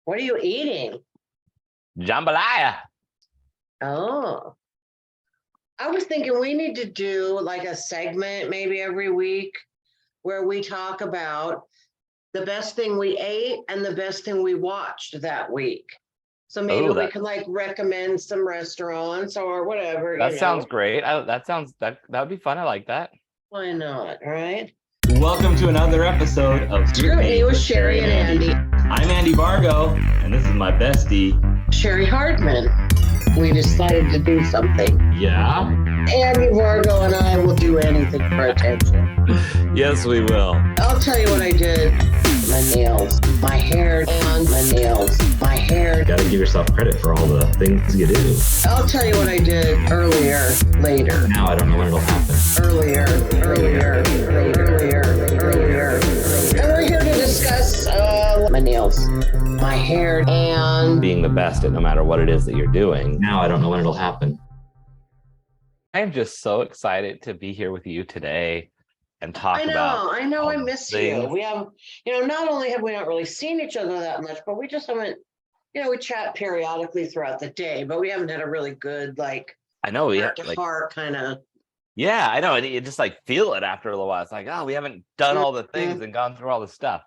What are you eating? Jambalaya. Oh, I was thinking we need to do like a segment maybe every week where we talk about the best thing we ate and the best thing we watched that week. So maybe we can like recommend some restaurants or whatever. That sounds great. That would be fun. I like that. Why not? Right. Welcome to another episode of Scrutiny with Cheri and Andy. I'm Andy Vargo, and this is my bestie, Cheri Hardman. We decided to do something. Yeah. Andy Vargo and I will do anything for attention. Yes, we will. I'll tell you what I did. My nails, my hair, and my nails, my hair. You gotta give yourself credit for all the things you do. I'll tell you what I did earlier, later. Now I don't know when it'll happen. Earlier. And we're here to discuss my nails, my hair, and being the best at no matter what it is that you're doing. Now I don't know when it'll happen. I'm just so excited to be here with you today and talk about. I know, I miss you. We have, not only have we not really seen each other that much, but we just haven't, we chat periodically throughout the day, but we haven't had a really good, I know we have heart kind of. Yeah, I know. And you just feel it after a little while. It's like, oh, we haven't done all the things and gone through all the stuff,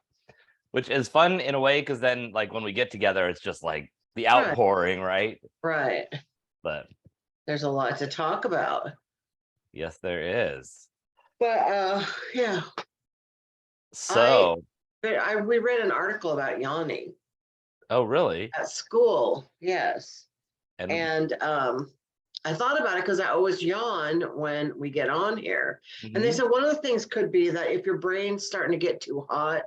which is fun in a way. Cause then when we get together, it's just like the outpouring, right? Right. But there's a lot to talk about. Yes, there is. But yeah. So we read an article about yawning. Oh, really? At school, yes. And I thought about it because I always yawn when we get on here. Mm-hmm. And they said one of the things could be that if your brain's starting to get too hot,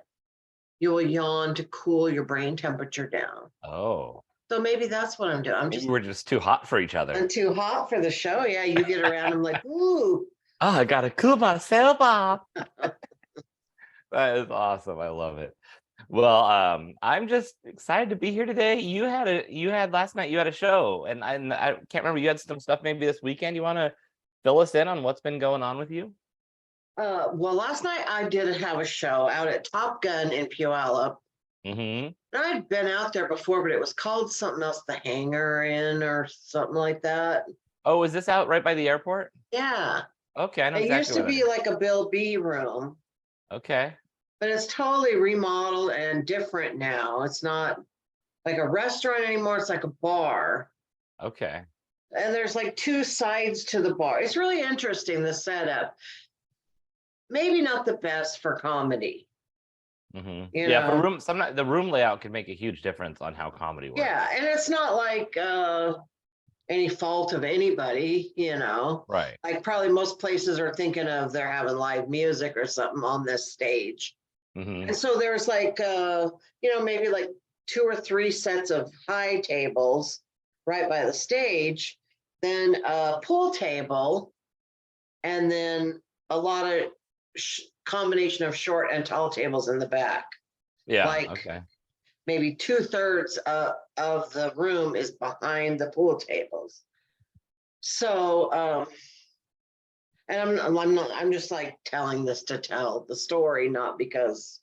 you will yawn to cool your brain temperature down. Oh. So maybe that's what I'm doing. We're just too hot for each other. I'm too hot for the show. Yeah, you get around, I'm like, ooh. Oh, I gotta cool myself off. That is awesome. I love it. Well, I'm just excited to be here today. You had last night, you had a show, and I can't remember, you had some stuff maybe this weekend. You want to fill us in on what's been going on with you? Well, last night I did have a show out at Top Gun in Puyallup. Mm-hmm. I'd been out there before, but it was called something else, the Hangar Inn or something like that. Oh, is this out right by the airport? Yeah. Okay, I know it exactly used to be like a Bill B room. Okay. But it's totally remodeled and different now. It's not like a restaurant anymore. It's like a bar. Okay. And there's two sides to the bar. It's really interesting, the setup. Maybe not the best for comedy. Mm-hmm. Yeah, for room, sometimes the room layout can make a huge difference on how comedy works. Yeah, and it's not like any fault of anybody, Right. Like probably most places are thinking of they're having live music or something on this stage. Mm-hmm. And so there's maybe 2 or 3 sets of high tables right by the stage, then a pool table, and then a lot of combination of short and tall tables in the back. Yeah. Okay. Maybe 2/3 of the room is behind the pool tables. So, and I'm just telling this to tell the story, not because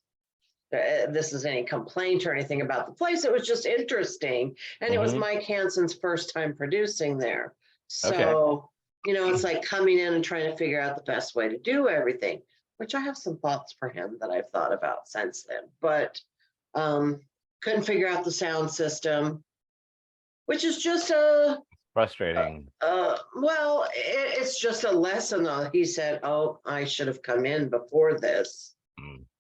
this is any complaint or anything about the place. It was just interesting. And it was Mike Hansen's first time producing there. So, it's like coming in and trying to figure out the best way to do everything, which I have some thoughts for him that I've thought about since then, but couldn't figure out the sound system, which is just frustrating. Well, it's just a lesson though. He said, oh, I should have come in before this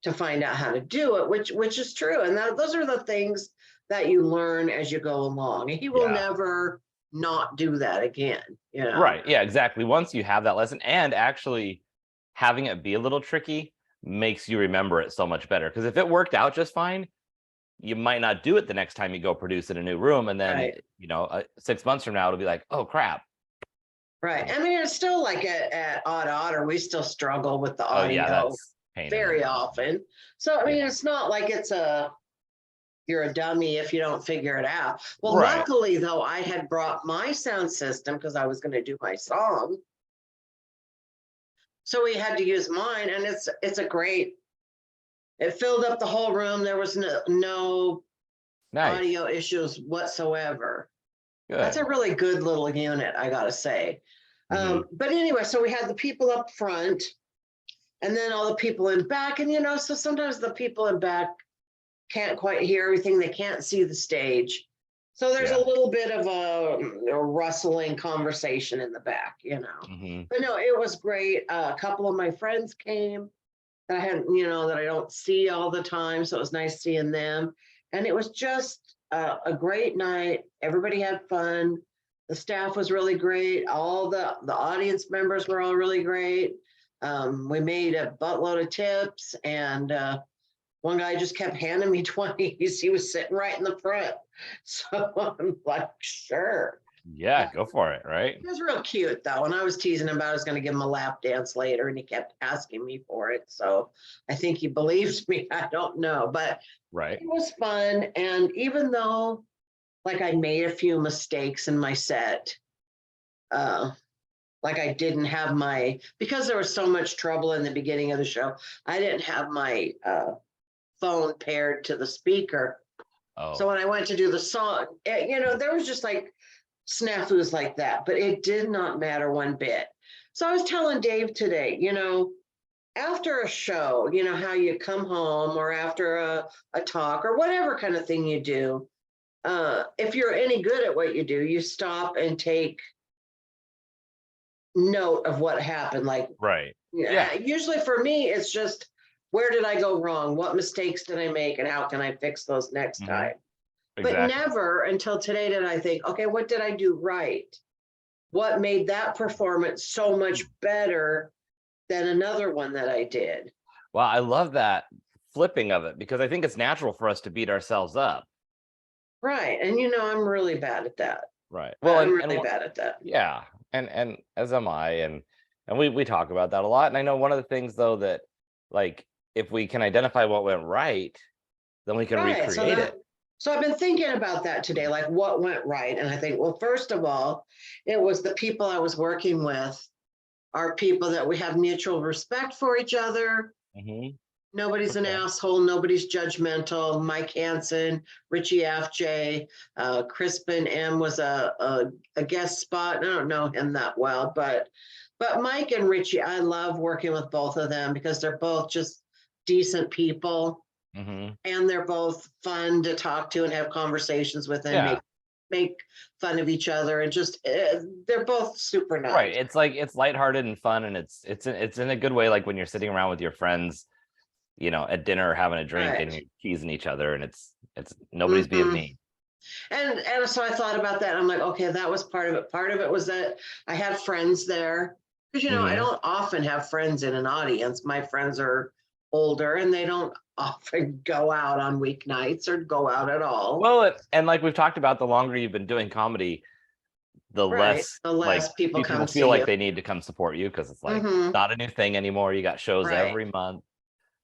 to find out how to do it, which is true. And those are the things that you learn as you go along. And he will never not do that again. Right. Yeah, exactly. Once you have that lesson, and actually having it be a little tricky makes you remember it so much better. Because if it worked out just fine, you might not do it the next time you go produce in a new room. And then, 6 months from now, it'll be like, oh, crap. Right. I mean, it's still like at Odd Otter, we still struggle with the audio very often. So, I mean, it's not like you're a dummy if you don't figure it out. Well, luckily, though, I had brought my sound system because I was going to do my song. So we had to use mine, and it's a great. It filled up the whole room. There was no Nice. audio issues whatsoever. Good. That's a really good little unit, I gotta say. Mhm. But anyway, so we had the people up front and then all the people in back. And, so sometimes the people in back can't quite hear everything. They can't see the stage. So there's Yeah. a little bit of a rustling conversation in the back, Mhm. But no, it was great. A couple of my friends came that I hadn't, that I don't see all the time. So it was nice seeing them. And it was just a great night. Everybody had fun. The staff was really great. All the audience members were all really great. We made a buttload of tips, and one guy just kept handing me 20s. He was sitting right in the front. So I'm like, sure. Yeah, go for it, right? He was real cute though. And I was teasing him about I was going to give him a lap dance later, and he kept asking me for it. So I think he believed me. I don't know, but Right. it was fun. And even though like I made a few mistakes in my set, like I didn't have because there was so much trouble in the beginning of the show, I didn't have my phone paired to the speaker. Oh. So when I went to do the song, there was just like snafus like that, but it did not matter one bit. So I was telling Dave today, after a show, how you come home or after a talk or whatever kind of thing you do, if you're any good at what you do, you stop and take note of what happened. Like, Right. Yeah. Usually for me, it's just, where did I go wrong? What mistakes did I make? And how can I fix those next time? Exactly. But never until today did I think, okay, what did I do right? What made that performance so much better than another one that I did? Well, I love that flipping of it, because I think it's natural for us to beat ourselves up. Right. And I'm really bad at that. Right. Well, I'm really bad at that. Yeah. And as am I. And we talk about that a lot. And I know one of the things though that, like, if we can identify what went right, then we can recreate it. So I've been thinking about that today, like what went right. And I think, well, first of all, it was the people I was working with are people that we have mutual respect for each other. Mm-hmm. Nobody's an asshole. Nobody's judgmental. Mike Hansen, Richie FJ, Crispin M was a guest spot. I don't know him that well, but Mike and Richie, I love working with both of them because they're both just decent people. Mm-hmm. And they're both fun to talk to and have conversations with, and make fun of each other, and just they're both super nice. Right. It's like, it's lighthearted and fun, and it's in a good way, like when you're sitting around with your friends, at dinner having a drink, and you're teasing each other, and it's nobody's being mean. And so I thought about that. I'm like, okay, that was part of it. Part of it was that I had friends there, because I don't often have friends in an audience. My friends are older and they don't often go out on weeknights or go out at all. Well, and like we've talked about, the longer you've been doing comedy, the less like people feel like they need to come support you, because it's like not a new thing anymore. You got shows every month.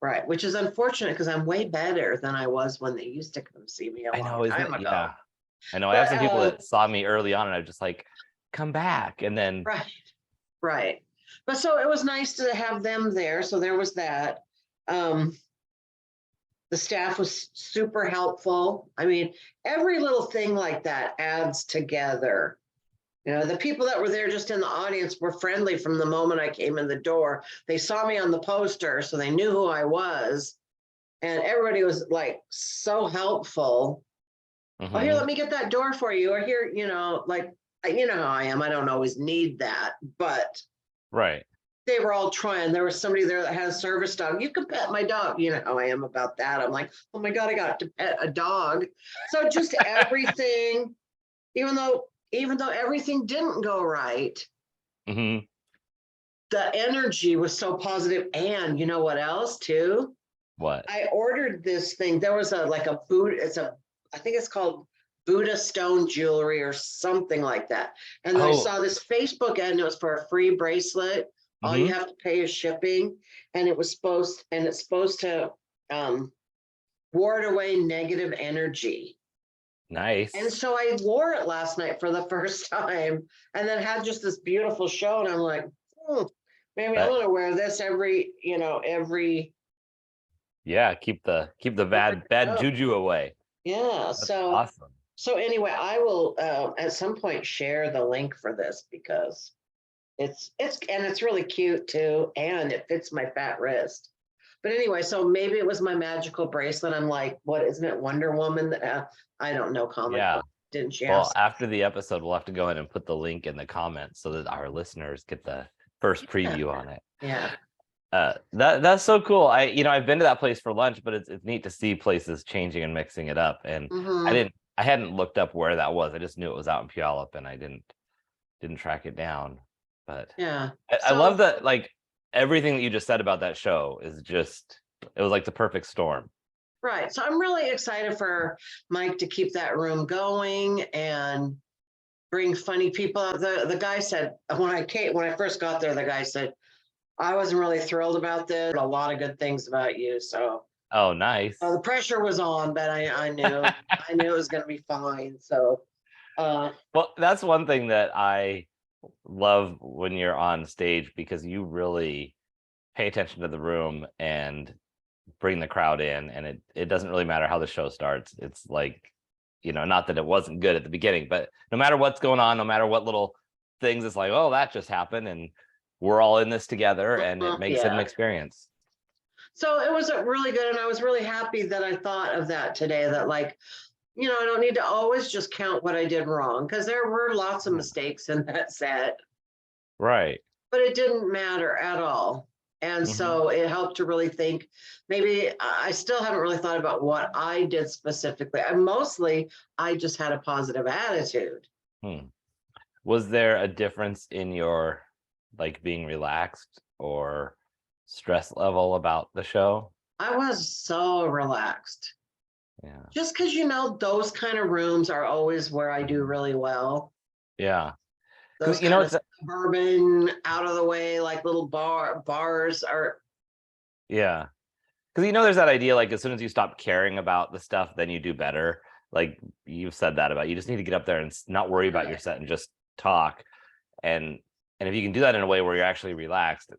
Right, which is unfortunate because I'm way better than I was when they used to come see me a long time ago. Yeah, I know. I have some people that saw me early on, and I'm just like, come back, and then right. But so it was nice to have them there. So there was that. The staff was super helpful. I mean, every little thing like that adds together. The people that were there just in the audience were friendly from the moment I came in the door. They saw me on the poster, so they knew who I was. And everybody was like so helpful. Oh, here, let me get that door for you. Or here, like, how I am. I don't always need that, but they were all trying. There was somebody there that had a service dog. You can pet my dog. You know how I am about that. I'm like, oh my God, I got to pet a dog. So just everything, even though everything didn't go right, the energy was so positive. And you know what else too? What? I ordered this thing. There was a Buddha, I think it's called Buddha stone jewelry or something like that. And I saw this Facebook ad, and it was for a free bracelet. All you have to pay is shipping. And it's supposed to ward away negative energy. Nice. And so I wore it last night for the first time, and then had just this beautiful show. And I'm like, maybe I want to wear this every. Yeah, keep the bad juju away. Yeah. That's So awesome. so anyway, I will at some point share the link for this because it's really cute too, and it fits my fat wrist. But anyway, so maybe it was my magical bracelet. I'm like, what isn't it Wonder Woman? I don't know comic Yeah. book. Didn't she have? Well, after the episode, we'll have to go in and put the link in the comments so that our listeners get the first preview on it. Yeah. That's so cool. I've been to that place for lunch, but it's neat to see places changing and mixing it up. And Mhm. I hadn't looked up where that was. I just knew it was out in Puyallup, and I didn't track it down. But Yeah. I love that, like, everything that you just said about that show is just, it was like the perfect storm. Right. So I'm really excited for Mike to keep that room going and bring funny people out. The guy said when I first got there, the guy said, I wasn't really thrilled about this, but a lot of good things about you. So Oh, nice. the pressure was on, but I knew I knew it was gonna be fine. So Well, that's one thing that I love when you're on stage, because you really pay attention to the room and bring the crowd in, and it doesn't really matter how the show starts. It's like, not that it wasn't good at the beginning, but no matter what's going on, no matter what little things, it's like, oh, that just happened, and we're all in this together, and it makes it an yeah. experience. So it was really good, and I was really happy that I thought of that today, that like, I don't need to always just count what I did wrong, because there were lots of mistakes in that set, Right. but it didn't matter at all. And so it helped to really think. Maybe I still haven't really thought about what I did specifically. I just had a positive attitude. Was there a difference in your, like, being relaxed or stress level about the show? I was so relaxed. Yeah. Just because, those kind of rooms are always where I do really well. Yeah. Those You know, kind of suburban, out of the way, like little bars are. yeah. Because there's that idea, like, as soon as you stop caring about the stuff, then you do better. Like, you've said that about, you just need to get up there and not worry about your set and just talk. And if you can do that in a way where you're actually relaxed,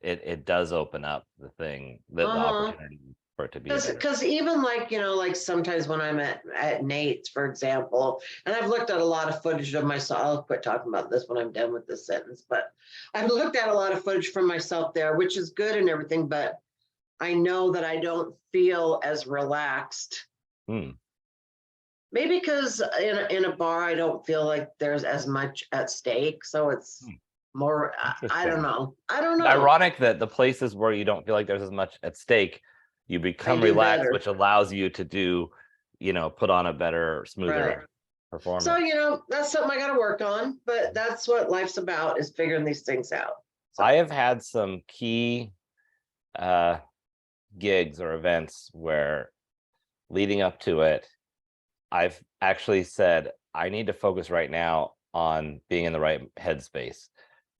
it does open up the opportunity for it to be better. Because even like, like sometimes when I'm at Nate's, for example, and I've looked at a lot of footage of myself. I'll quit talking about this when I'm done with this sentence, but I've looked at a lot of footage from myself there, which is good and everything, but I know that I don't feel as relaxed. Maybe because in a bar, I don't feel like there's as much at stake. So it's more, I don't know. Ironic that the places where you don't feel like there's as much at stake, you become relaxed, better, which allows you to do, put on a better, smoother performance. So, that's something I got to work on, but that's what life's about, is figuring these things out. So. I have had some key gigs or events where, leading up to it, I've actually said, I need to focus right now on being in the right headspace,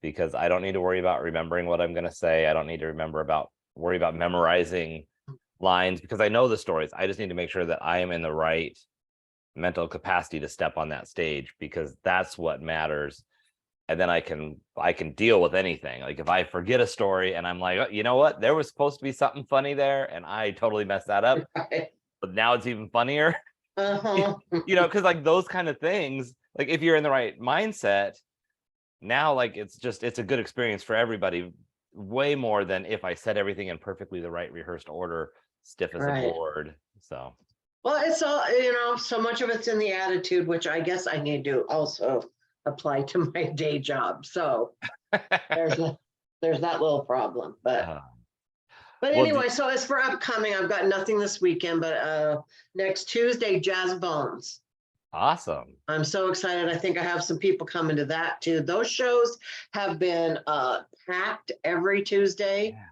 because I don't need to worry about remembering what I'm going to say. I don't need to worry about memorizing lines, because I know the stories. I just need to make sure that I am in the right mental capacity to step on that stage, because that's what matters. And then I can deal with anything. Like, if I forget a story and I'm like, oh, you know what, there was supposed to be something funny there and I totally messed that up, but now it's even funnier. Because like those kind of things, like if you're in the right mindset, now, like, it's a good experience for everybody, way more than if I said everything in perfectly the right rehearsed order, stiff as a board. So, well, it's all, so much of it's in the attitude, which I guess I need to also apply to my day job. So there's that little problem, but anyway, so as for upcoming, I've got nothing this weekend, but next Tuesday, Jazz Bones. Awesome. I'm so excited. I think I have some people coming to that too. Those shows have been packed every Tuesday. Yeah.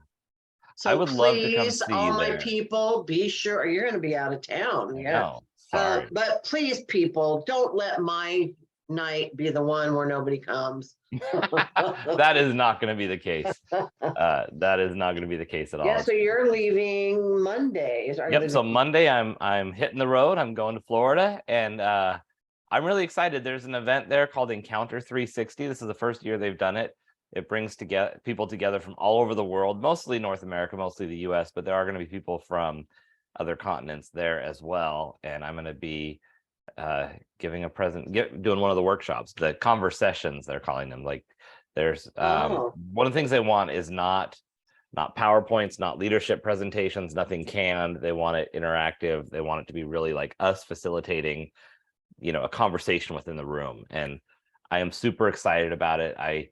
So I would love to come see all my people, be sure you're going to be out of town. Yeah. Sorry. But please, people, don't let my night be the one where nobody comes. That is not going to be the case. That is not going to be the case at all. Yeah, so you're leaving Monday. Yep. So Monday I'm hitting the road. I'm going to Florida, and I'm really excited. There's an event there called Encounter 360. This is the first year they've done it. It brings people together from all over the world, mostly North America, mostly the US, but there are going to be people from other continents there as well. And I'm going to be giving a doing one of the workshops, the conversations they're calling them. Like there's one of the things they want is not PowerPoints, not leadership presentations, nothing canned. They want it interactive. They want it to be really like us facilitating, a conversation within the room. And I am super excited about it. I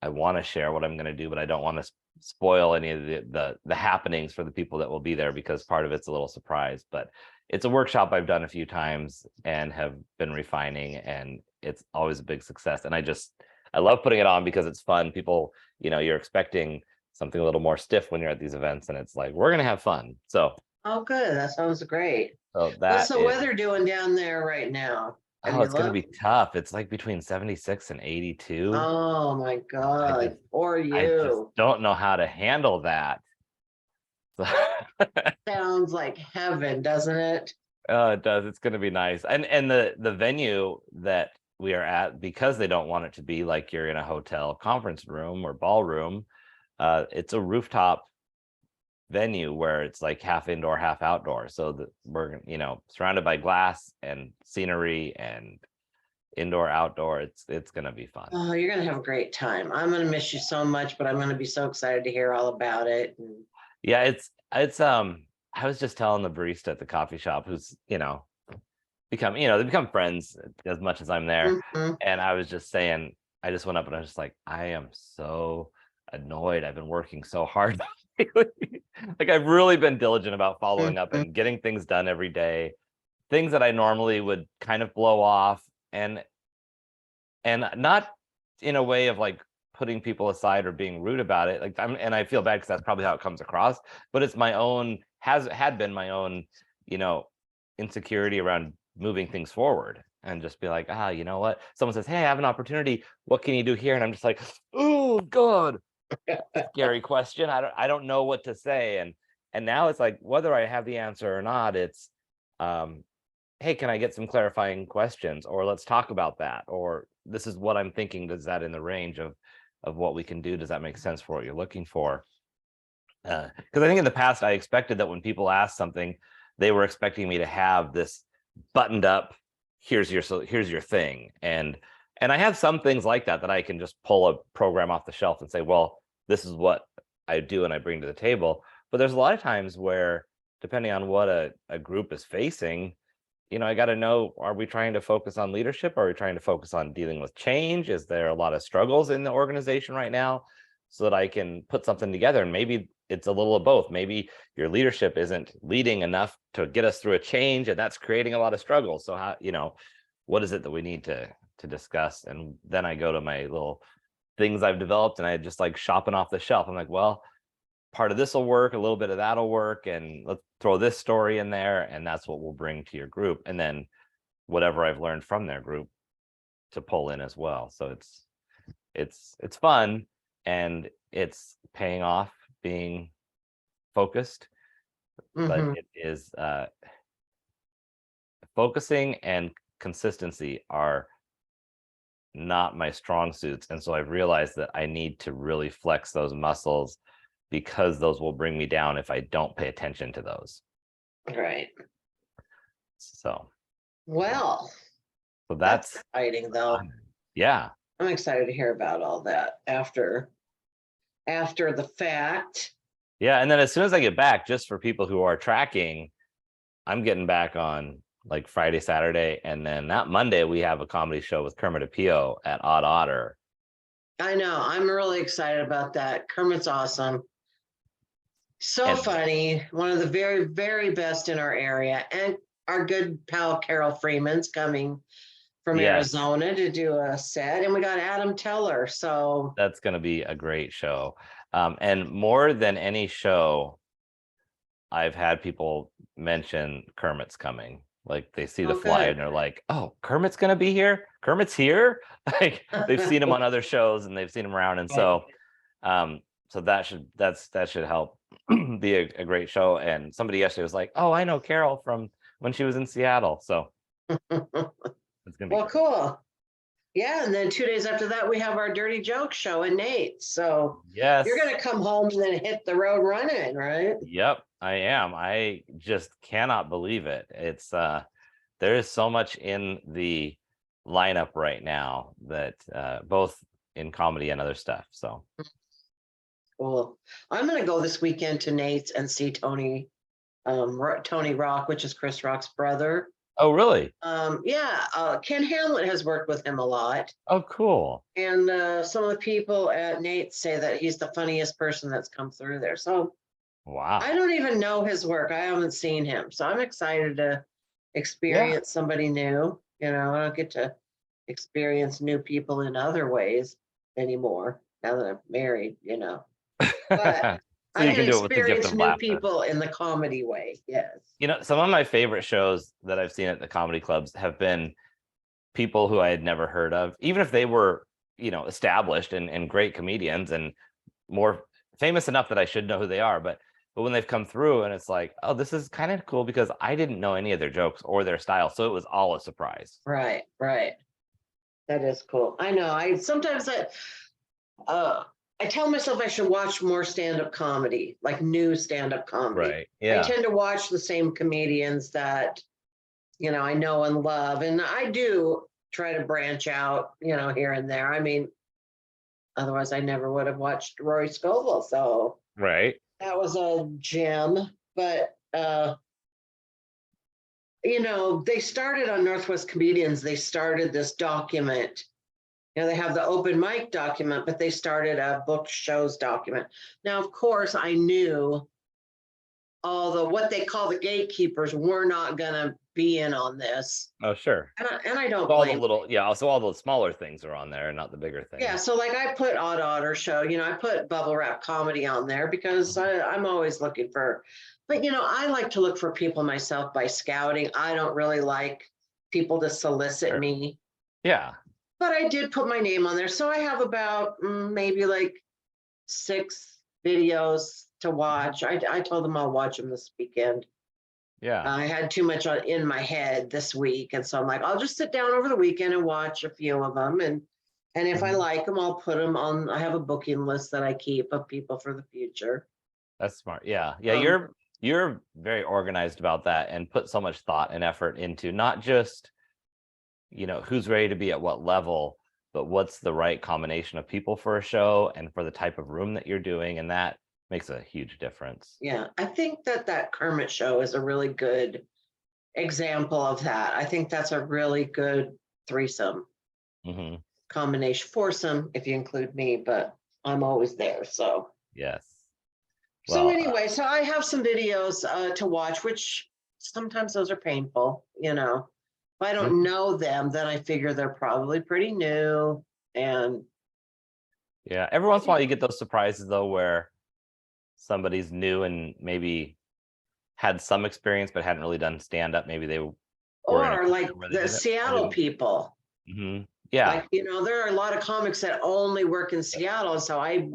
want to share what I'm going to do, but I don't want to spoil any of the happenings for the people that will be there, because part of it's a little surprise. But it's a workshop I've done a few times and have been refining, and it's always a big success. And I love putting it on because it's fun. People, you're expecting something a little more stiff when you're at these events, and it's like, we're going to have fun. So. Oh, good. That sounds great. So What's the weather doing down there right now? It's going to be tough. It's like between 76 and 82. Oh my God. I just don't know how to handle that. Sounds like heaven, doesn't it? Oh, it does. It's going to be nice. And the venue that we are at, because they don't want it to be like you're in a hotel conference room or ballroom, it's a rooftop venue where it's like half indoor, half outdoor. So we're, surrounded by glass and scenery and indoor, outdoor. It's going to be fun. Oh, you're going to have a great time. I'm going to miss you so much, but I'm going to be so excited to hear all about it. Yeah, it's I was just telling the barista at the coffee shop, who's, they become friends as much as I'm there. Mm-hmm. And I was just saying, I just went up and I was just like, I am so annoyed. I've been working so hard. Like I've really been diligent about following up and getting things done every day, things that I normally would kind of blow off, and not in a way of like putting people aside or being rude about it. Like and I feel bad because that's probably how it comes across, but it's my own, had been my own, insecurity around moving things forward, and just be like, you know what? Someone says, hey, I have an opportunity. What can you do here? And I'm just like, oh God, scary question. I don't know what to say. And now it's like, whether I have the answer or not, it's, hey, can I get some clarifying questions? Or let's talk about that. Or this is what I'm thinking. Does that in the range of what we can do? Does that make sense for what you're looking for? Because I think in the past, I expected that when people asked something, they were expecting me to have this buttoned up, here's your thing. And I have some things like that I can just pull a program off the shelf and say, well, this is what I do and I bring to the table. But there's a lot of times where, depending on what a group is facing, I got to know, are we trying to focus on leadership? Are we trying to focus on dealing with change? Is there a lot of struggles in the organization right now, so that I can put something together? And maybe it's a little of both. Maybe your leadership isn't leading enough to get us through a change, and that's creating a lot of struggles. So how, what is it that we need to discuss? And then I go to my little things I've developed, and I just like shopping off the shelf. I'm like, well, part of this will work, a little bit of that'll work, and let's throw this story in there, and that's what we'll bring to your group. And then whatever I've learned from their group to pull in as well. So it's fun, and it's paying off being focused. But it is focusing and consistency are not my strong suits. And so I've realized that I need to really flex those muscles, because those will bring me down if I don't pay attention to those. Right. So that's exciting though. Yeah. I'm excited to hear about all that after the fact. Yeah. And then as soon as I get back, just for people who are tracking, I'm getting back on like Friday, Saturday. And then that Monday, we have a comedy show with Kermit Apio at Odd Otter. I know. I'm really excited about that. Kermit's awesome. So funny. One of the very, very best in our area. And our good pal Carol Freeman's coming from Arizona to do a set. And we got Adam Teller. So that's going to be a great show. And more than any show, I've had people mention Kermit's coming. Like they see the flyer and they're like, oh, Kermit's going to be here? Kermit's here? Like they've seen him on other shows and they've seen him around. And so that should help be a great show. And somebody yesterday was like, oh, I know Carol from when she was in Seattle. So it's gonna be cool. Yeah, and then 2 days after that, we have our Dirty Joke show in Nate. So yes, you're gonna come home and then hit the road running, right? Yep, I am. I just cannot believe it. It's there is so much in the lineup right now that both in comedy and other stuff. So Cool. I'm gonna go this weekend to Nate's and see Tony Rock, which is Chris Rock's brother. oh really? Ken Hamlet has worked with him a lot. Oh cool. And some of the people at Nate's say that he's the funniest person that's come through there. So Wow. I don't even know his work. I haven't seen him. So I'm excited to experience somebody new. I don't get to experience new people in other ways anymore now that I'm married, But So I you can can do it with the gift experience of new laughter. people in the comedy way. Yes. Some of my favorite shows that I've seen at the comedy clubs have been people who I had never heard of, even if they were, established and great comedians and more famous enough that I should know who they are. But when they've come through and it's like, oh, this is kind of cool because I didn't know any of their jokes or their style. So it was all a surprise. Right. That is cool. I know. I tell myself I should watch more stand-up comedy, like new stand-up comedy. Right. Yeah. I tend to watch the same comedians that, I know and love. And I do try to branch out, here and there. I mean, otherwise I never would have watched Rory Scovel. So Right. that was a gem. But, they started on Northwest Comedians. They started this document. They have the open mic document, but they started a book shows document. Now, of course, I knew all what they call the gatekeepers were not going to be in on this. Oh, sure. And I don't All blame the little, so all the smaller things are on there, not the bigger things. Yeah, so like I put Odd Otter Show, I put Bubble Wrap Comedy on there because I'm always looking for, but I like to look for people myself by scouting. I don't really like people to solicit me. Yeah. But I did put my name on there. So I have about maybe like 6 videos to watch. I told them I'll watch them this weekend. Yeah. I had too much in my head this week. And so I'm like, I'll just sit down over the weekend and watch a few of them. And if I like them, I'll put them on. I have a booking list that I keep of people for the future. That's smart. Yeah. You're very organized about that and put so much thought and effort into not just who's ready to be at what level, but what's the right combination of people for a show and for the type of room that you're doing. And that makes a huge difference. Yeah. I think that Kermit show is a really good example of that. I think that's a really good threesome combination, foursome, if you include me, but I'm always there. So, yes. Well, so anyway, so I have some videos to watch, which sometimes those are painful, If I don't know them, then I figure they're probably pretty new. And yeah, every once in a while you get those surprises though, where somebody's new and maybe had some experience but hadn't really done stand-up. Maybe they were or like the Seattle people. Yeah. Like, there are a lot of comics that only work in Seattle. So I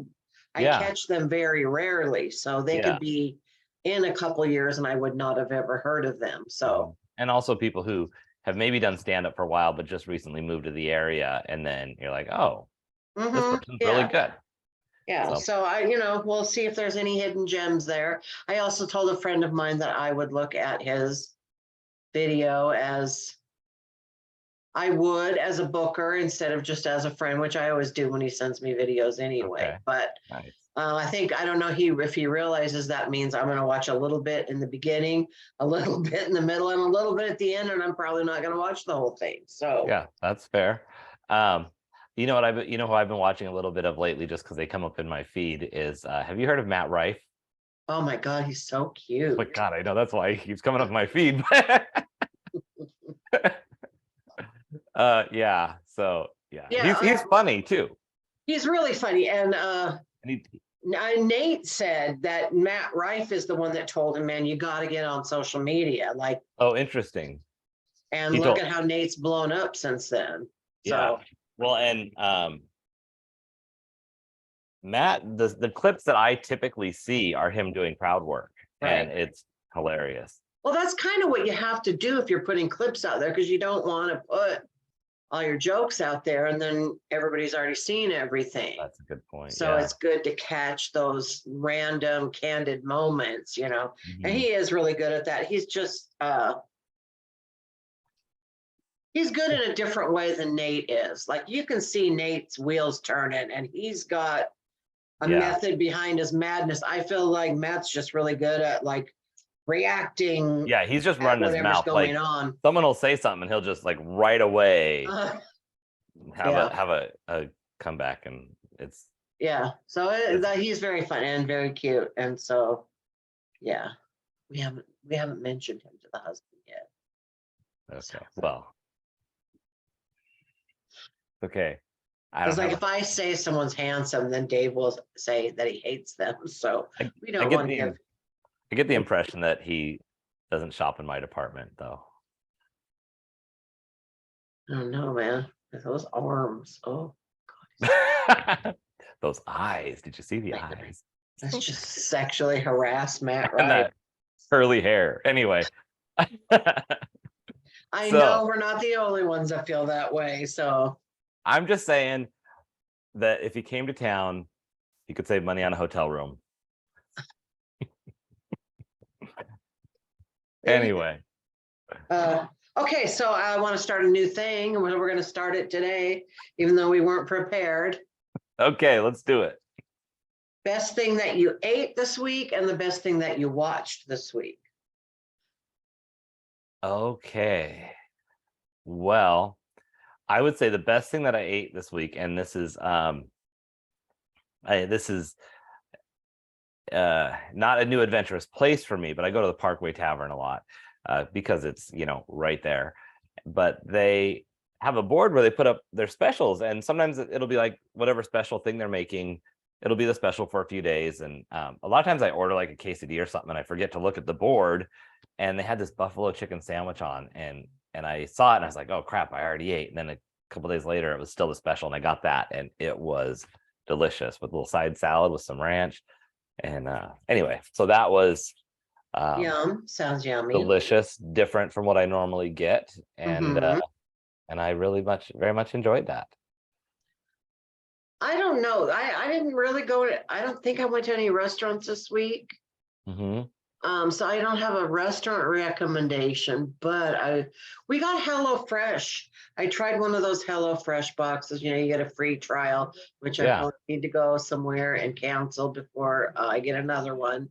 catch them very rarely. So they could be in a couple of years and I would not have ever heard of them. So and also people who have maybe done stand-up for a while, but just recently moved to the area. And then you're like, oh, this person's really good. Yeah. So we'll see if there's any hidden gems there. I also told a friend of mine that I would look at his video as I would as a booker instead of just as a friend, which I always do when he sends me videos anyway. Okay. But nice. I don't know if he realizes that means I'm going to watch a little bit in the beginning, a little bit in the middle, and a little bit at the end, and I'm probably not going to watch the whole thing. So yeah, that's fair. You know what who I've been watching a little bit of lately, just because they come up in my feed, is have you heard of Matt Rife? Oh my God, he's so cute. Oh my God, I know, that's why he keeps coming up in my feed. Yeah. So yeah, he's funny too. He's really funny, and Nate said that Matt Rife is the one that told him, man, you got to get on social media. Like, oh, interesting. And look at how Nate's blown up since then. Yeah. So. Well, and Matt, the clips that I typically see are him doing crowd work, and it's hilarious. Well, that's kind of what you have to do if you're putting clips out there, because you don't want to put all your jokes out there, and then everybody's already seen everything. That's a good point. So yeah. it's good to catch those random candid moments, you know. And Mhm. he is really good at that. He's just he's good in a different way than Nate is. Like you can see Nate's wheels turning, and he's got a Yeah. method behind his madness. I feel like Matt's just really good at like reacting Yeah, he's just at running his whatever's mouth. going Like on. someone will say something and he'll just like right away have yeah. a comeback, and it's Yeah. So he's very fun and very cute. And so yeah, we haven't mentioned him to the husband yet. okay. Well, okay. I Because don't like have if I say someone's handsome, then Dave will say that he hates them. So we I don't get want to give. I get the impression that he doesn't shop in my department though. I don't know, man. Those arms. Oh, Those eyes. Did you see the I know. eyes? That's just sexually harass Matt, And right? that curly hair. Anyway. I So- know we're not the only ones that feel that way. So I'm just saying that if he came to town, he could save money on a hotel room. Anyway. okay, so I want to start a new thing, and we're going to start it today, even though we weren't prepared. Okay, let's do it. Best thing that you ate this week and the best thing that you watched this week. Okay. Well, I would say the best thing that I ate this week, and this is not a new adventurous place for me, but I go to the Parkway Tavern a lot because it's, right there. But they have a board where they put up their specials, and sometimes it'll be like whatever special thing they're making, it'll be the special for a few days. And a lot of times I order like a quesadilla or something, and I forget to look at the board, and they had this buffalo chicken sandwich on, and I saw it and I was like, oh crap, I already ate. And then a couple days later it was still the special, and I got that, and it was delicious with a little side salad with some ranch. And anyway, so that was Yum, sounds yummy. delicious, different from what I normally get, and Mhm. and I very much enjoyed that. I don't know. I didn't really I don't think I went to any restaurants this week. Mm-hmm. So I don't have a restaurant recommendation, but we got HelloFresh. I tried one of those HelloFresh boxes. You get a free trial, which I Yeah. probably need to go somewhere and cancel before I get another one.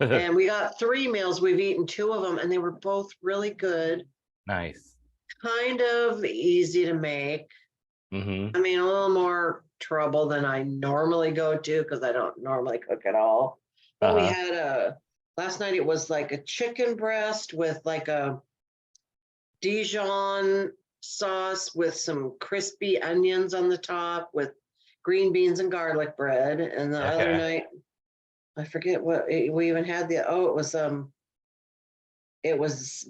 And we got 3 meals. We've eaten 2 of them, and they were both really good. Nice. Kind of easy to make. Mm-hmm. I mean, a little more trouble than I normally go to because I don't normally cook at all. But we had last night it was like a chicken breast with like a Dijon sauce with some crispy onions on the top with green beans and garlic bread. And the other Okay. night, I forget what we even had it was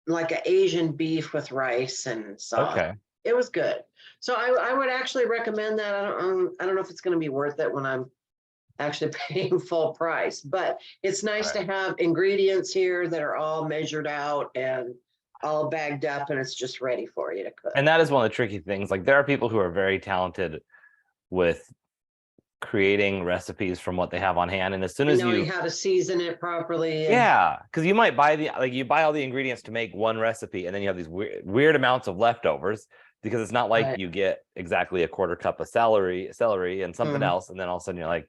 like an Asian beef with rice and sauce. Okay. It was good. So I would actually recommend that. I don't know if it's going to be worth it when I'm actually paying full price, but it's nice to have ingredients here that are all measured out and all bagged up, and it's just ready for you to cook. And that is one of the tricky things. Like there are people who are very talented with creating recipes from what they have on hand, and as soon as knowing how to season it properly. Yeah, because you might buy you buy all the ingredients to make one recipe, and then you have these weird amounts of leftovers, because it's not like you get exactly a quarter cup of celery and something else, and then all of a sudden you're like,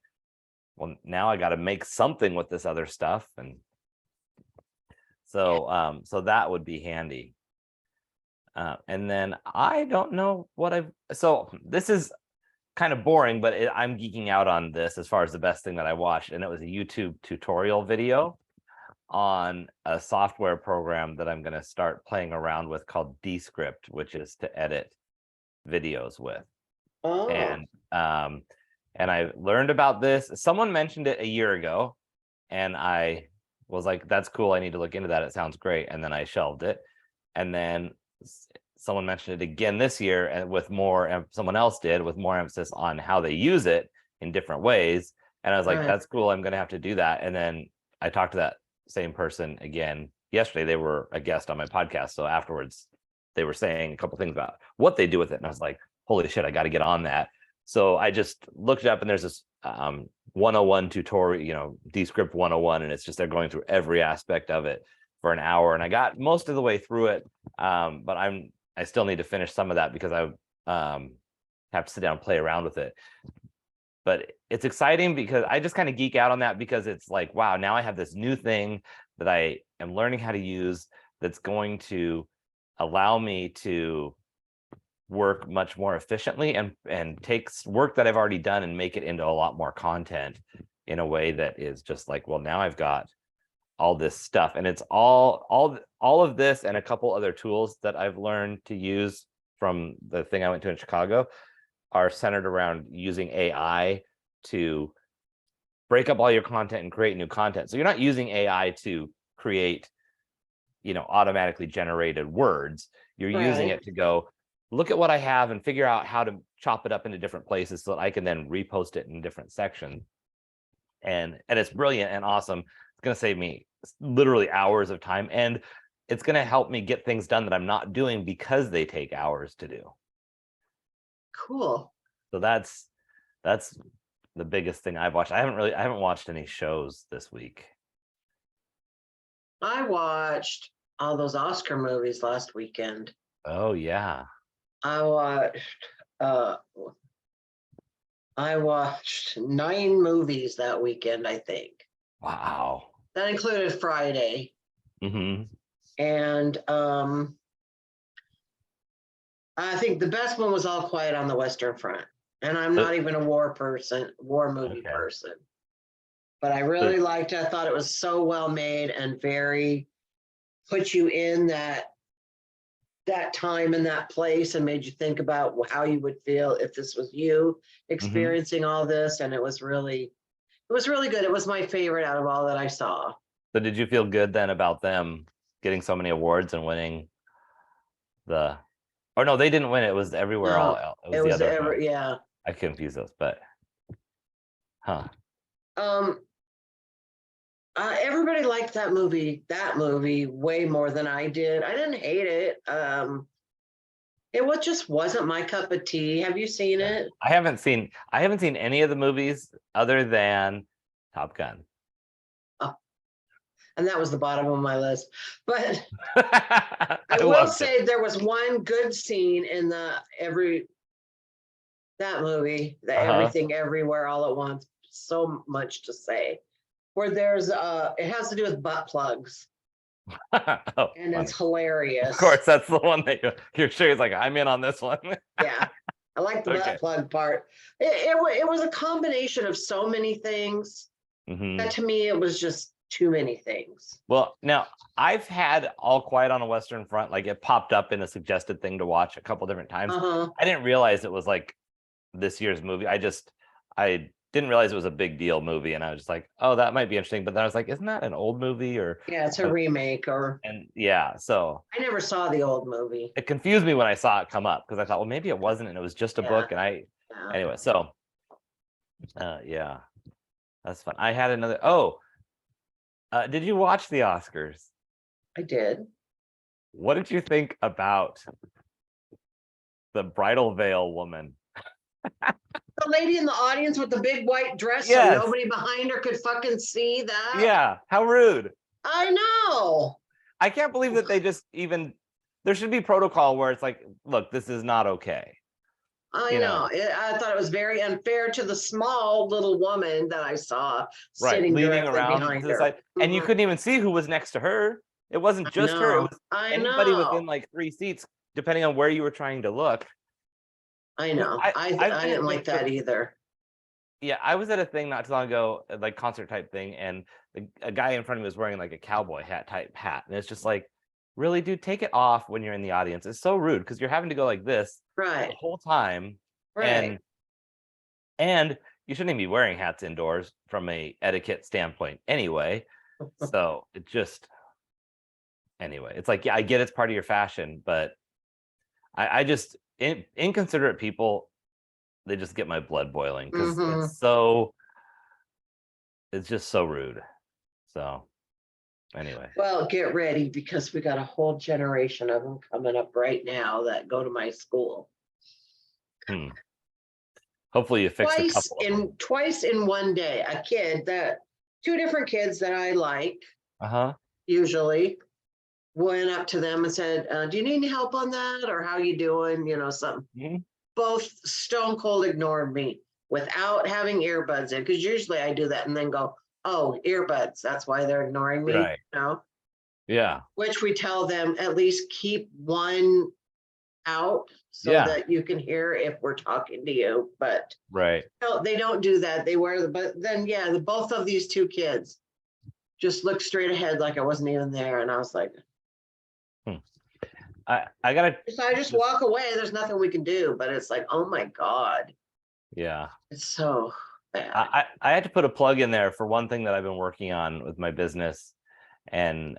well, now I got to make something with this other stuff. And so so that would be handy. And then I don't know so this is kind of boring, but I'm geeking out on this as far as the best thing that I watched, and it was a YouTube tutorial video on a software program that I'm going to start playing around with called Descript, which is to edit videos with. Oh. And I learned about this. Someone mentioned it a year ago, and I was like, that's cool, I need to look into that, it sounds great. And then I shelved it. And then someone mentioned it again this year, and someone else did, with more emphasis on how they use it in different ways. And I was like, that's cool, I'm going to have to do that. And then I talked to that same person again yesterday. They were a guest on my podcast. So afterwards they were saying a couple things about what they do with it, and I was like, holy shit, I got to get on that. So I just looked it up, and there's this 101 tutorial, Descript 101, and it's just they're going through every aspect of it for an hour, and I got most of the way through it, but I still need to finish some of that because I have to sit down and play around with it. But it's exciting because I just kind of geek out on that, because it's like, wow, now I have this new thing that I am learning how to use that's going to allow me to work much more efficiently and takes work that I've already done and make it into a lot more content in a way that is just like, well, now I've got all this stuff, and it's all of this and a couple other tools that I've learned to use from the thing I went to in Chicago are centered around using AI to break up all your content and create new content. So you're not using AI to create, automatically generated words. You're using it to go, look at what I have and figure out how to chop it up into different places so that I can then repost it in different sections. And it's brilliant and awesome. It's going to save me literally hours of time, and it's going to help me get things done that I'm not doing because they take hours to do. Cool. So that's the biggest thing I've watched. I haven't watched any shows this week. I watched all those Oscar movies last weekend. Oh yeah. I watched 9 movies that weekend, I think. Wow. That included Friday. Mm-hmm. And I think the best one was All Quiet on the Western Front. And I'm not even a war movie person. But I really liked it. I thought it was so well made and very put you in that time and that place and made you think about how you would feel if this was you experiencing all this. And it was really good. It was my favorite out of all that I saw. So did you feel good then about them getting so many awards and winning or no, they didn't win. It was everywhere. No, it was the other one. yeah. I confuse those, but everybody liked that movie way more than I did. I didn't hate it. It just wasn't my cup of tea. Have you seen it? I haven't seen any of the movies other than Top Gun. Oh, and that was the bottom of my list. But I will say there was one good scene in that movie, Everything Everywhere All at Once. So much to say. Where there's it has to do with butt plugs. And funny. It's hilarious. Of course, that's the one that you're sure is like, I'm in on this one. Yeah, I like the butt plug part. It was a combination of so many things that to me it was just too many things. Well, now I've had All Quiet on a Western Front, like it popped up in a suggested thing to watch a couple different times. I didn't realize it was like this year's movie. I didn't realize it was a big deal movie, and I was just like, oh, that might be interesting. But then I was like, isn't that an old movie? Or yeah, it's a remake. So I never saw the old movie. It confused me when I saw it come up, because I thought, well, maybe it wasn't, and it was just a book. And anyway, so yeah, that's fun. I had another. Did you watch the Oscars? I did. What did you think about the bridal veil woman? The lady in the audience with the big white dress, so nobody behind her could fucking see that. Yeah, how rude. I know. I can't believe that they just even. There should be protocol where it's like, look, this is not okay. I know. I thought it was very unfair to the small little woman that I saw sitting leaning around behind to the her. side. And you couldn't even see who was next to her. It wasn't just her. It was anybody within like 3 seats, depending on where you were trying to look. I know. I didn't like that either. Yeah, I was at a thing not too long ago, like concert type thing, and a guy in front of me was wearing like a cowboy hat type hat, and it's just like, really, dude, take it off when you're in the audience. It's so rude because you're having to go like this the whole time, and you shouldn't even be wearing hats indoors from a etiquette standpoint anyway. So it just it's like, yeah, I get it's part of your fashion, but I just inconsiderate people, they just get my blood boiling because it's just so rude. So Anyway, Well, get ready because we got a whole generation of them coming up right now that go to my school. hopefully you fixed a Twice couple of them. twice in one day, a kid that two different kids that I like Uh-huh. usually went up to them and said, do you need any help on that? Or how you doing? You know, something. Mhm. Both stone cold ignored me without having earbuds in, because usually I do that and then go, oh, earbuds, that's why they're ignoring me. Right. You know, Yeah. which we tell them at least keep one out so Yeah. that you can hear if we're talking to you. But Right. no, they don't do that. They wear the, but then yeah, both of these two kids just looked straight ahead like I wasn't even there. And I was like, I gotta. so I just walk away. There's nothing we can do. But it's like, oh my God, Yeah. it's so bad. I had to put a plug in there for one thing that I've been working on with my business, and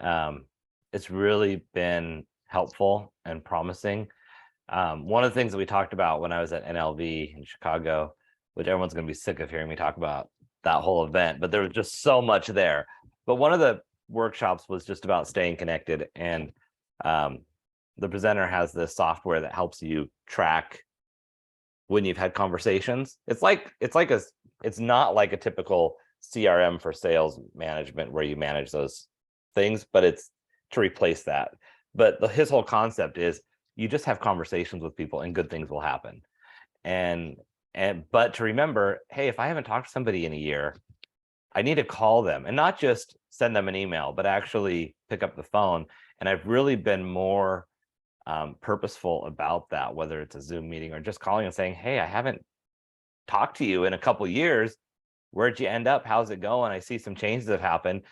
it's really been helpful and promising. One of the things that we talked about when I was at NLV in Chicago, which everyone's going to be sick of hearing me talk about that whole event, but there was just so much there. But one of the workshops was just about staying connected, and the presenter has this software that helps you track when you've had conversations. It's not like a typical CRM for sales management where you manage those things, but it's to replace that. But his whole concept is you just have conversations with people and good things will happen. But to remember, hey, if I haven't talked to somebody in a year, I need to call them and not just send them an email, but actually pick up the phone. And I've really been more purposeful about that, whether it's a Zoom meeting or just calling and saying, hey, I haven't talked to you in a couple of years. Where'd you end up? How's it going? I see some changes have happened,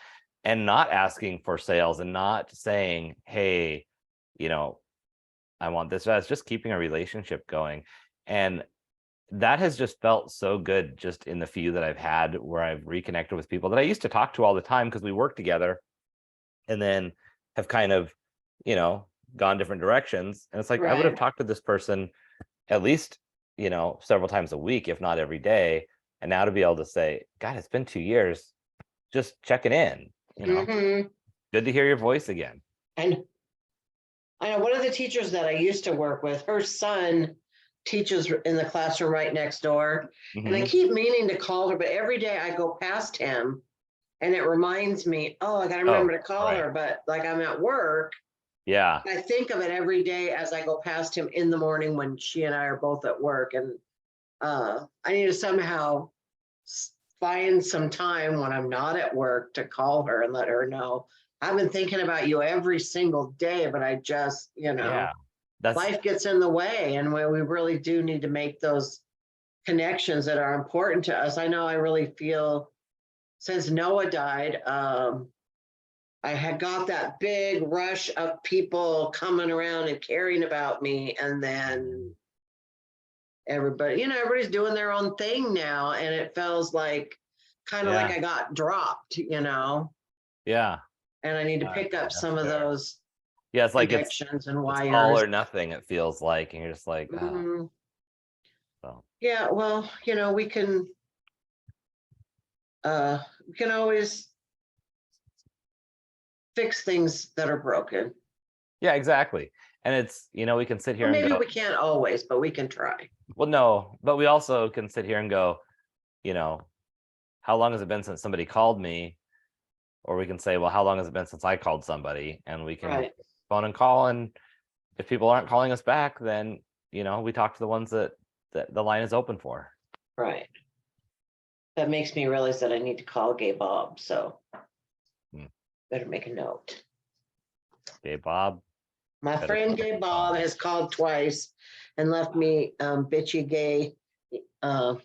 and not asking for sales and not saying, hey, I want this. That's just keeping a relationship going. And that has just felt so good just in the few that I've had where I've reconnected with people that I used to talk to all the time because we worked together, and then have kind of, gone different directions. And it's like, I would have Right. talked to this person at least, several times a week, if not every day. And now to be able to say, God, it's been 2 years, just checking in, Mhm. good to hear your voice again. And I know one of the teachers that I used to work with, her son teaches in the classroom right next door. And I Mhm. keep meaning to call her, but every day I go past him and it reminds me, oh, I got to remember to call right. her. But like I'm at work, Yeah. I think of it every day as I go past him in the morning when she and I are both at work. And I need to somehow find some time when I'm not at work to call her and let her know I've been thinking about you every single day, but I just, Yeah. That's life gets in the way, and we really do need to make those connections that are important to us. I know I really feel since Noah died, I had got that big rush of people coming around and caring about me, and then everybody's doing their own thing now, and it feels like kind of like I got dropped, yeah. and I need to pick up That's some of fair. those Yeah, it's like connections and it's wires. all or nothing, it feels like, and you're just like, oh. Mhm. So Yeah, well, we can always fix things that are broken. yeah, exactly. And it's, we can sit here Well, and maybe go, we can't always, but we can try. well, no, but we also can sit here and go, how long has it been since somebody called me? Or we can say, well, how long has it been since I called somebody? And we can Right. phone and call. And if people aren't calling us back, then, we talk to the ones that the line is open for. Right. That makes me realize that I need to call Gay Bob. So better make a note. Gay Bob. My friend Gay Bob has called twice and left me bitchy gay Okay,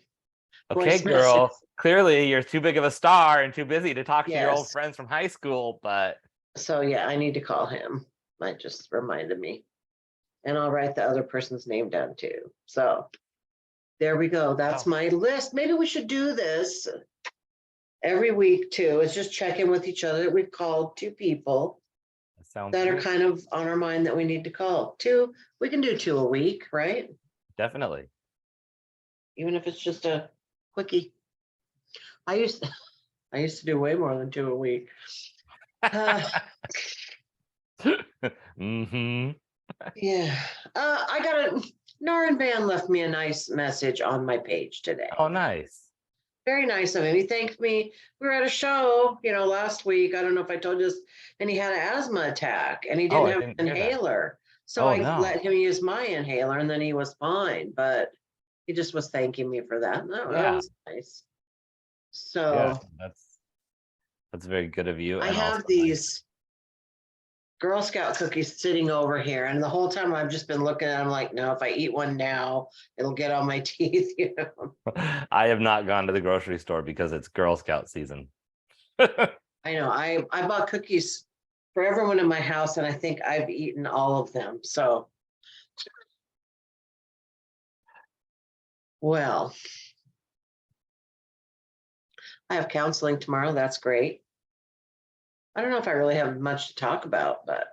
voice girl. messages. Clearly you're too big of a star and too busy to talk to your old Yes. friends from high school, but So yeah, I need to call him. That just reminded me. And I'll write the other person's name down too. So there we go. That's my list. Maybe we should do this every week too. Is just check in with each other. We've called 2 people that sounds that are good. kind of on our mind that we need to call. 2, we can do 2 a week, right? Definitely. Even if it's just a quickie. I used to do way more than 2 a week. Hmm. Yeah. I got Norrin Van left me a nice message on my page today. Oh, nice. Very nice of him. He thanked me. We were at a show, last week. I don't know if I told you this, and he had an asthma attack and he Oh, didn't I have didn't an hear that. inhaler. So Oh, I no. let him use my inhaler and then he was fine. But he just was thanking me for that. And that Yeah. was nice. Yeah, So that's very good of you. I And also have these Girl Scout cookies sitting over here. And the whole time I've just been looking at them like, no, if I eat one now, it'll get on my teeth, I have not gone to the grocery store because it's Girl Scout season. I know. I bought cookies for everyone in my house, and I think I've eaten all of them. So, well, I have counseling tomorrow. That's great. I don't know if I really have much to talk about, but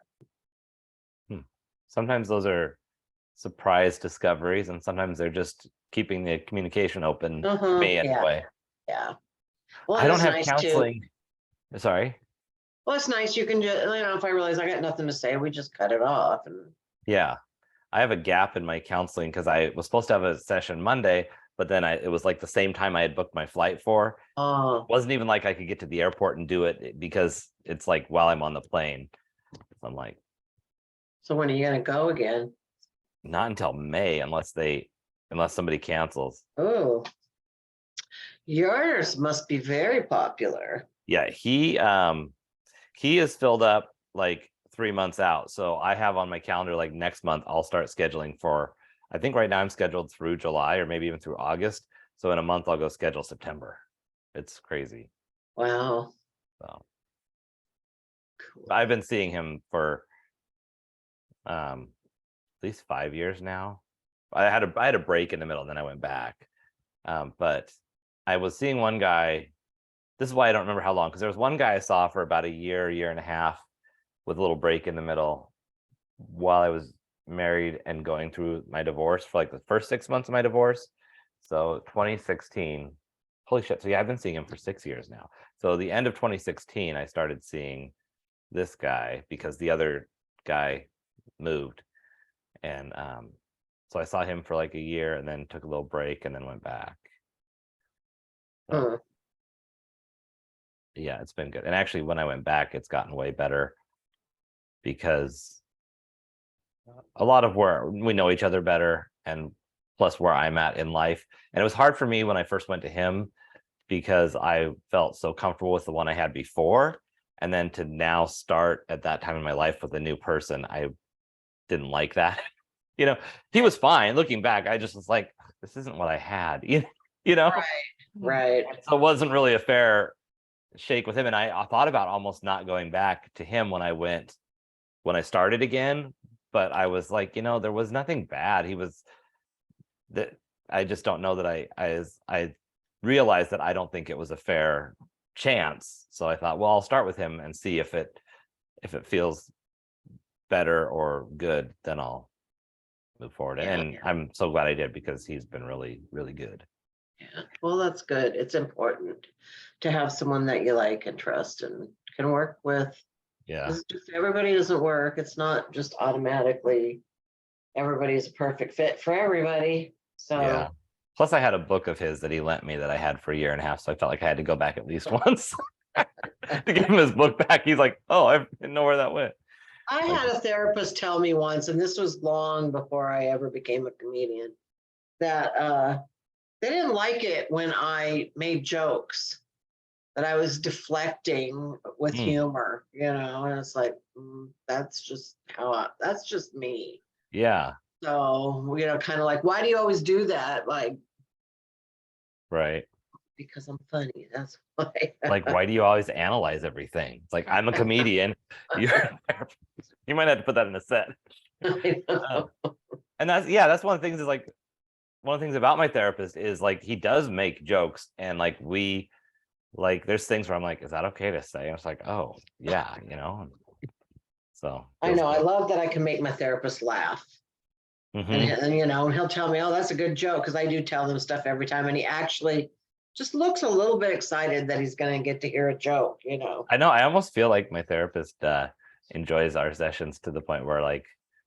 Sometimes those are surprise discoveries, and sometimes they're just keeping the communication open to me anyway. Yeah. Well, I don't it's have nice counseling. Sorry. Well, it's nice. You can just, if I realize I got nothing to say, we just cut it off. And Yeah. I have a gap in my counseling because I was supposed to have a session Monday, but then it was like the same time I had booked my flight for. It wasn't even like I could get to the airport and do it because it's like while I'm on the plane. So I'm like, so when are you gonna go again? not until May unless somebody cancels. Oh, yours must be very popular. Yeah, he is filled up like 3 months out. So I have on my calendar like next month I'll start scheduling for, I think right now I'm scheduled through July or maybe even through August. So in a month I'll go schedule September. It's crazy. Wow. So Cool. I've been seeing him for at least 5 years now. I had a break in the middle and then I went back. But I was seeing one guy. This is why I don't remember how long, because there was one guy I saw for about a year and a half with a little break in the middle while I was married and going through my divorce for like the first 6 months of my divorce. So 2016, holy shit. So yeah, I've been seeing him for 6 years now. So the end of 2016, I started seeing this guy because the other guy moved. And so I saw him for like a year and then took a little break and then went back. So, yeah, it's been good. And actually, when I went back, it's gotten way better because a lot of where we know each other better and plus where I'm at in life. And it was hard for me when I first went to him because I felt so comfortable with the one I had before. And then to now start at that time in my life with a new person, I didn't like that. He was fine. Looking back, I just was like, this isn't what I had, Right. So it wasn't really a fair shake with him. And I thought about almost not going back to him when I started again. But I was like, there was nothing bad. I just don't know that I realized that I don't think it was a fair chance. So I thought, well, I'll start with him and see if it feels better or good, then I'll move forward. Yeah. And I'm so glad I did because he's been really, really good. Yeah. Well, that's good. It's important to have someone that you like and trust and can work with. Yeah. Everybody doesn't work. It's not just automatically everybody's a perfect fit for everybody. So yeah. Plus, I had a book of his that he lent me that I had for a year and a half. So I felt like I had to go back at least once to give him his book back. He's like, oh, I didn't know where that went. I had a therapist tell me once, and this was long before I ever became a comedian, that they didn't like it when I made jokes, that I was deflecting with humor, and it's like, that's just that's just me. Yeah. So, kind of like, why do you always do that? Like, right. Because I'm funny. That's why. Like, why do you always analyze everything? It's like, I'm a comedian. You might have to put that in a set. And that's one of the things one of the things about my therapist is like, he does make jokes and like, there's things where I'm like, is that okay to say? And it's like, oh yeah, so I know. I love that I can make my therapist laugh. And he'll tell me, oh, that's a good joke. Cause I do tell them stuff every time. And he actually just looks a little bit excited that he's going to get to hear a joke, you know. I know. I almost feel like my therapist enjoys our sessions to the point where like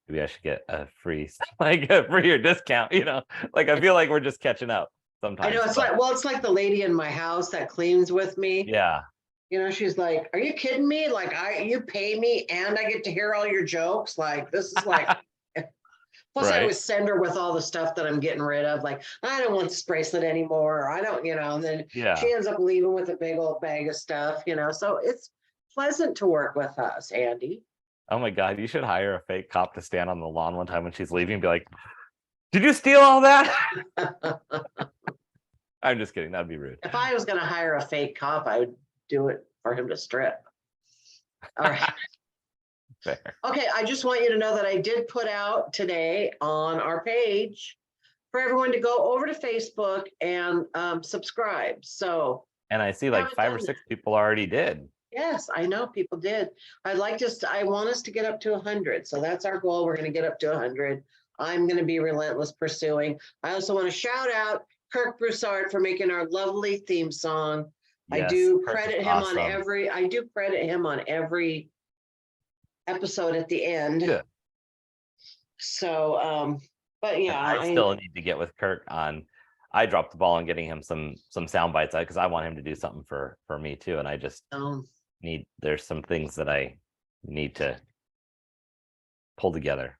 maybe I should get a free like a free or discount. You know, like I feel like we're just catching up sometimes. I know it's like, well, it's like the lady in my house that cleans with me. Yeah. You know, she's like, "Are you kidding me? Like, you pay me and I get to hear all your jokes. Like, this is like." Plus, I Right. always send her with all the stuff that I'm getting rid of. Like, I don't want this bracelet anymore. Or I don't, you know. And then Yeah. she ends up leaving with a big old bag of stuff. You know, so it's pleasant to work with us, Andy. Oh my God, you should hire a fake cop to stand on the lawn one time when she's leaving and be like, "Did you steal all that?" I'm just kidding. That'd be rude. If I was going to hire a fake cop, I would do it for him to strip. All right. Fair. Okay, I just want you to know that I did put out today on our page for everyone to go over to Facebook and subscribe. So And I see like Haven't 5 or done 6 people already did. yes, I know people did. I want us to get up to 100. So that's our goal. We're going to get up to 100. I'm going to be relentless pursuing. I also want to shout out Kirk Broussard for making our lovely theme song. I Yes, do Kirk is credit him awesome. on every episode at the end. Yeah. So, but yeah, I still need to get with Kirk on. I dropped the ball on getting him some sound bites because I want him to do something for me too, and I just need. There's some things that I need to pull together.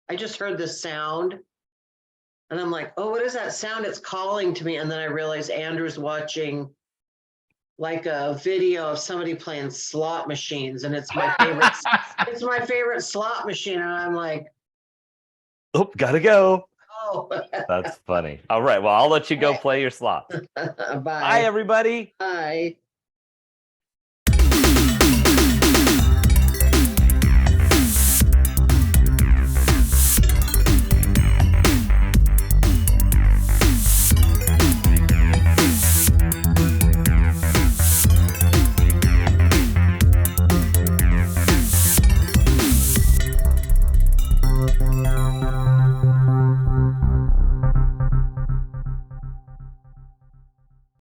I just heard this sound, and I'm like, "Oh, what is that sound? It's calling to me." And then I realized Andrew's watching like a video of somebody playing slot machines, and it's my favorite. It's my favorite slot machine, and I'm like, Oh, gotta go. "Oh, That's funny. All right, well, I'll let you go play your slots. bye, Bye, everybody. bye."